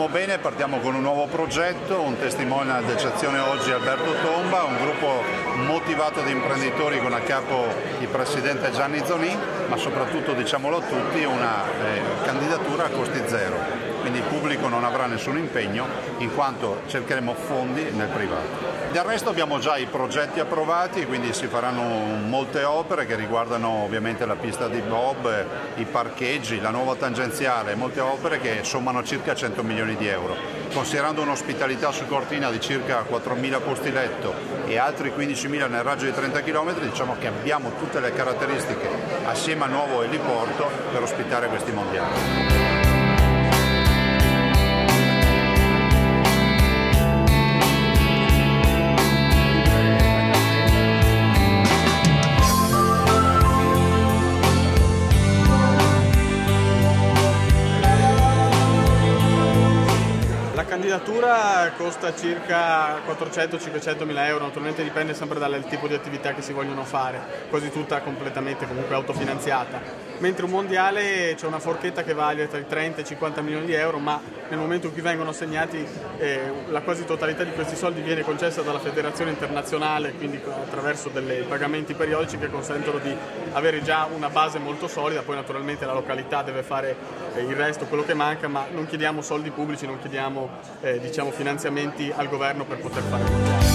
Partiamo bene, partiamo con un nuovo progetto, un testimonial d'eccezione oggi Alberto Tomba, un gruppo motivato di imprenditori con a capo il presidente Gianni Zonin, ma soprattutto, diciamolo a tutti, una candidatura a costi zero, quindi il pubblico non avrà nessun impegno in quanto cercheremo fondi nel privato. Del resto abbiamo già i progetti approvati, quindi si faranno molte opere che riguardano ovviamente la pista di bob, i parcheggi, la nuova tangenziale, molte opere che sommano circa 100 milioni di euro. Considerando un'ospitalità su Cortina di circa 4.000 posti letto e altri 15.000 nel raggio di 30 km, diciamo che abbiamo tutte le caratteristiche assieme al nuovo eliporto per ospitare questi mondiali. La candidatura costa circa 400-500 mila euro, naturalmente dipende sempre dal tipo di attività che si vogliono fare, quasi tutta completamente comunque autofinanziata. Mentre un mondiale c'è una forchetta che vale tra i 30 e i 50 milioni di euro, ma nel momento in cui vengono assegnati la quasi totalità di questi soldi viene concessa dalla federazione internazionale, quindi attraverso dei pagamenti periodici che consentono di avere già una base molto solida. Poi naturalmente la località deve fare il resto, quello che manca, ma non chiediamo soldi pubblici, non chiediamo diciamo finanziamenti al governo per poter fare il mondiale.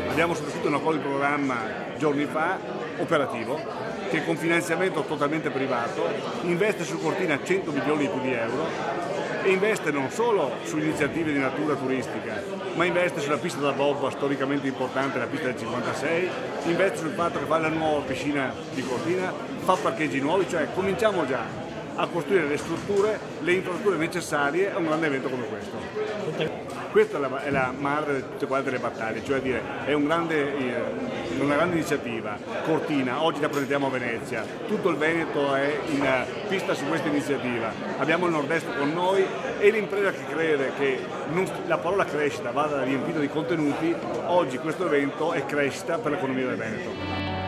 Abbiamo soprattutto una cosa in programma giorni fa, operativo, che con finanziamento totalmente privato investe su Cortina 100 milioni più di euro e investe non solo su iniziative di natura turistica, ma investe sulla pista da bob storicamente importante, la pista del 56, investe sul fatto che fa la nuova piscina di Cortina, fa parcheggi nuovi, cioè cominciamo già a costruire le strutture, le infrastrutture necessarie a un grande evento come questo. Questa è la madre di tutte quante le battaglie, cioè dire è una grande iniziativa. Cortina, oggi la presentiamo a Venezia, tutto il Veneto è in pista su questa iniziativa. Abbiamo il Nord-Est con noi e l'impresa che crede che la parola crescita vada riempita di contenuti, oggi questo evento è crescita per l'economia del Veneto.